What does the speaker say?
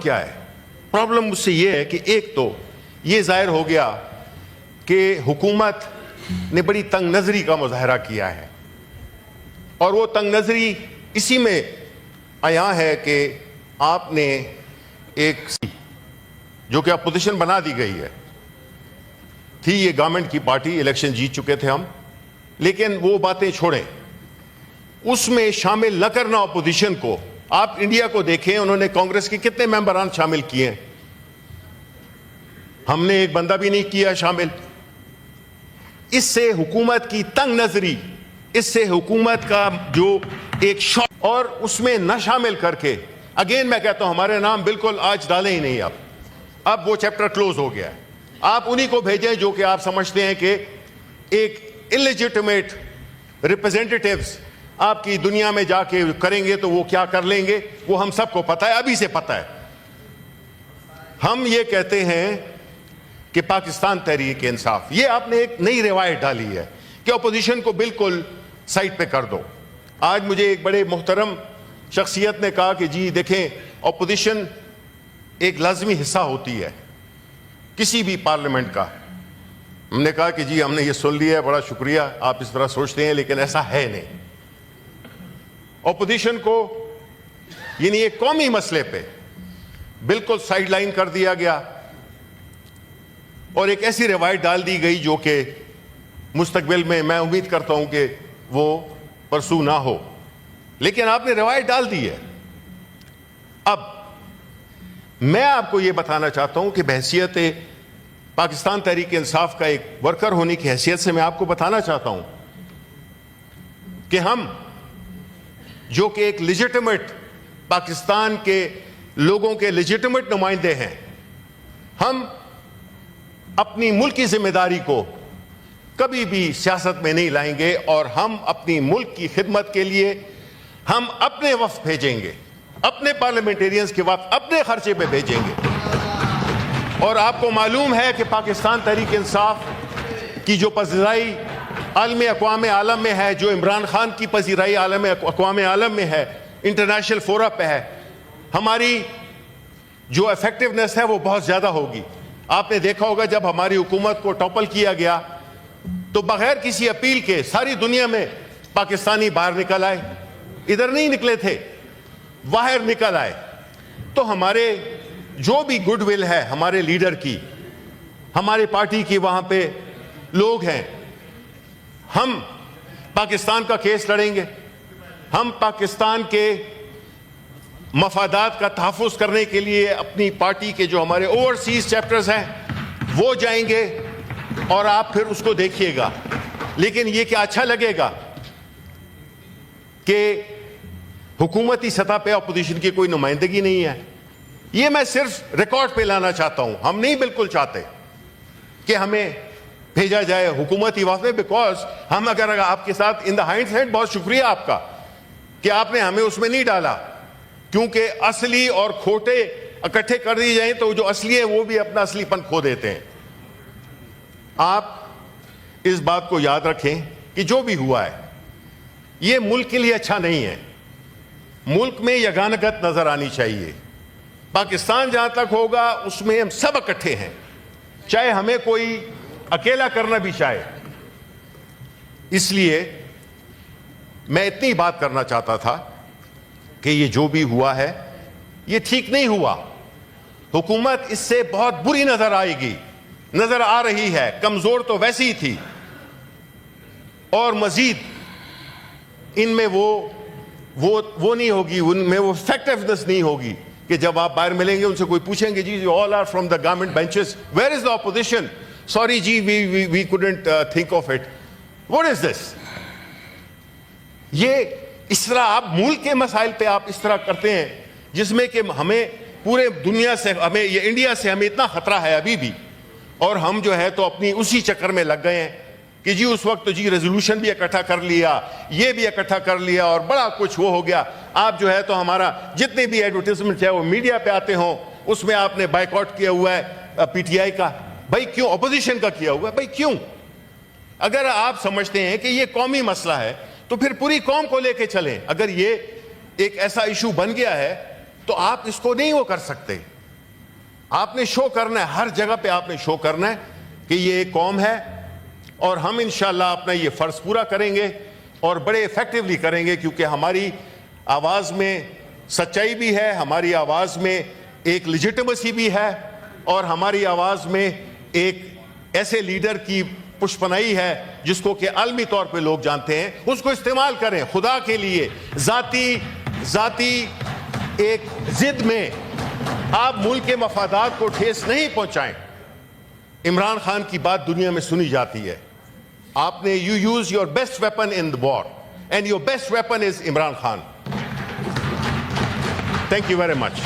کیا ہے؟ پرابلم مجھ سے یہ ہے کہ ایک تو یہ ظاہر ہو گیا کہ حکومت نے بڑی تنگ نظری کا مظاہرہ کیا ہے، اور وہ تنگ نظری اسی میں عیاں ہے کہ آپ نے ایک جو کہ اپوزیشن بنا دی گئی ہے، تھی یہ گورنمنٹ کی پارٹی، الیکشن جیت چکے تھے ہم، لیکن وہ باتیں چھوڑیں، اس میں شامل نہ کرنا اپوزیشن کو۔ آپ انڈیا کو دیکھیں، انہوں نے کانگریس کے کتنے ممبران شامل کیے ہیں؟ ہم نے ایک بندہ بھی نہیں کیا شامل۔ اس سے حکومت کی تنگ نظری، اس سے حکومت کا جو ایک شوق، اور اس میں نہ شامل کر کے، اگین میں کہتا ہوں ہمارے نام بالکل آج ڈالیں ہی نہیں۔ اب وہ چیپٹر کلوز ہو گیا ہے۔ آپ انہی کو بھیجیں جو کہ آپ سمجھتے ہیں کہ ایک انلیجٹمیٹ ریپرزینٹیٹیوز آپ کی دنیا میں جا کے کریں گے تو وہ کیا کر لیں گے، وہ ہم سب کو پتہ ہے، ابھی سے پتہ ہے۔ ہم یہ کہتے ہیں کہ پاکستان تحریک انصاف، یہ آپ نے ایک نئی روایت ڈالی ہے کہ اپوزیشن کو بالکل سائٹ پہ کر دو۔ آج مجھے ایک بڑے محترم شخصیت نے کہا کہ جی دیکھیں، اپوزیشن ایک لازمی حصہ ہوتی ہے کسی بھی پارلیمنٹ کا۔ ہم نے کہا کہ جی ہم نے یہ سن لیا ہے، بڑا شکریہ، آپ اس طرح سوچتے ہیں، لیکن ایسا ہے نہیں۔ اپوزیشن کو یعنی ایک قومی مسئلے پہ بالکل سائیڈ لائن کر دیا گیا، اور ایک ایسی روایت ڈال دی گئی جو کہ مستقبل میں میں امید کرتا ہوں کہ وہ پرسو نہ ہو، لیکن آپ نے روایت ڈال دی ہے۔ اب میں آپ کو یہ بتانا چاہتا ہوں کہ بحیثیت پاکستان تحریک انصاف کا ایک ورکر ہونے کی حیثیت سے میں آپ کو بتانا چاہتا ہوں کہ ہم جو کہ ایک لیجٹمیٹ پاکستان کے لوگوں کے لیجٹمیٹ نمائندے ہیں، ہم اپنی ملک کی ذمہ داری کو کبھی بھی سیاست میں نہیں لائیں گے، اور ہم اپنی ملک کی خدمت کے لیے ہم اپنے وفد بھیجیں گے، اپنے پارلیمنٹیرینز کے وفد اپنے خرچے پہ بھیجیں گے۔ اور آپ کو معلوم ہے کہ پاکستان تحریک انصاف کی جو پذیرائی اقوام عالم میں ہے، جو عمران خان کی پذیرائی اقوام عالم میں ہے، انٹرنیشنل فورا پہ ہے، ہماری جو ایفیکٹونیس ہے وہ بہت زیادہ ہوگی۔ آپ نے دیکھا ہوگا جب ہماری حکومت کو ٹاپل کیا گیا تو بغیر کسی اپیل کے ساری دنیا میں پاکستانی باہر نکل آئے، ادھر نہیں نکلے تھے، باہر نکل آئے۔ تو ہمارے جو بھی گڈ ول ہے ہمارے لیڈر کی، ہمارے پارٹی کی وہاں پہ لوگ ہیں، ہم پاکستان کا کیس لڑیں گے، ہم پاکستان کے مفادات کا تحفظ کرنے کے لیے اپنی پارٹی کے جو ہمارے اوورسیز چیپٹرز ہیں وہ جائیں گے، اور آپ پھر اس کو دیکھیے گا۔ لیکن یہ کیا اچھا لگے گا کہ حکومتی سطح پہ اپوزیشن کی کوئی نمائندگی نہیں ہے؟ یہ میں صرف ریکارڈ پہ لانا چاہتا ہوں۔ ہم نہیں بالکل چاہتے کہ ہمیں بھیجا جائے حکومتی وفد میں، بیکاز ہم اگر آپ کے ساتھ ان دا ہائنڈ سائڈ بہت شکریہ آپ کا کہ آپ نے ہمیں اس میں نہیں ڈالا، کیونکہ اصلی اور کھوٹے اکٹھے کر دی جائیں تو جو اصلی ہیں وہ بھی اپنا اصلی پن کھو دیتے ہیں۔ آپ اس بات کو یاد رکھیں کہ جو بھی ہوا ہے یہ ملک کے لیے اچھا نہیں ہے۔ ملک میں یگانگت نظر آنی چاہیے۔ پاکستان جہاں تک ہوگا اس میں ہم سب اکٹھے ہیں، چاہے ہمیں کوئی اکیلا کرنا بھی چاہے۔ اس لیے میں اتنی بات کرنا چاہتا تھا کہ یہ جو بھی ہوا ہے یہ ٹھیک نہیں ہوا۔ حکومت اس سے بہت بری نظر آئے گی، نظر آ رہی ہے، کمزور تو ویسی ہی تھی، اور مزید ان میں وہ نہیں ہوگی، ان میں وہ effectiveness نہیں ہوگی کہ جب آپ باہر ملیں گے ان سے کوئی پوچھیں گے جی all are from the government benches, where is the opposition? Sorry G we couldn't think of it. What is this? یہ اس طرح آپ ملک کے مسائل پہ آپ اس طرح کرتے ہیں جس میں کہ ہمیں پورے دنیا سے، ہمیں یہ انڈیا سے ہمیں اتنا خطرہ ہے ابھی بھی، اور ہم جو ہے تو اپنی اسی چکر میں لگ گئے ہیں کہ جی اس وقت جی ریزولوشن بھی اکٹھا کر لیا، یہ بھی اکٹھا کر لیا، اور بڑا کچھ وہ ہو گیا۔ آپ جو ہے تو ہمارا جتنے بھی ایڈورٹیزمنٹ ہے وہ میڈیا پہ آتے ہوں، اس میں آپ نے بائیک آؤٹ کیا ہوا ہے پی ٹی آئی کا۔ بھائی کیوں؟ اپوزیشن کا کیا ہوا ہے، بھائی کیوں؟ اگر آپ سمجھتے ہیں کہ یہ قومی مسئلہ ہے تو پھر پوری قوم کو لے کے چلیں۔ اگر یہ ایک ایسا ایشو بن گیا ہے تو آپ اس کو نہیں وہ کر سکتے۔ آپ نے شو کرنا ہے, ہر جگہ پہ آپ نے شو کرنا ہے کہ یہ ایک قوم ہے, اور ہم انشاءاللہ اپنا یہ فرض پورا کریں گے اور بڑے ایفیکٹولی کریں گے, کیونکہ ہماری آواز میں سچائی بھی ہے, ہماری آواز میں ایک لیجٹمیسی بھی ہے, اور ہماری آواز میں ایک ایسے لیڈر کی پشپنائی ہے جس کو کہ عالمی طور پہ لوگ جانتے ہیں. اس کو استعمال کریں خدا کے لیے. ذاتی ایک ضد میں آپ ملک کے مفادات کو ٹھیس نہیں پہنچائیں. عمران خان کی بات دنیا میں سنی جاتی ہے. آپ نے you use your best weapon in the war, and your best weapon is Imran Khan. Thank you very much.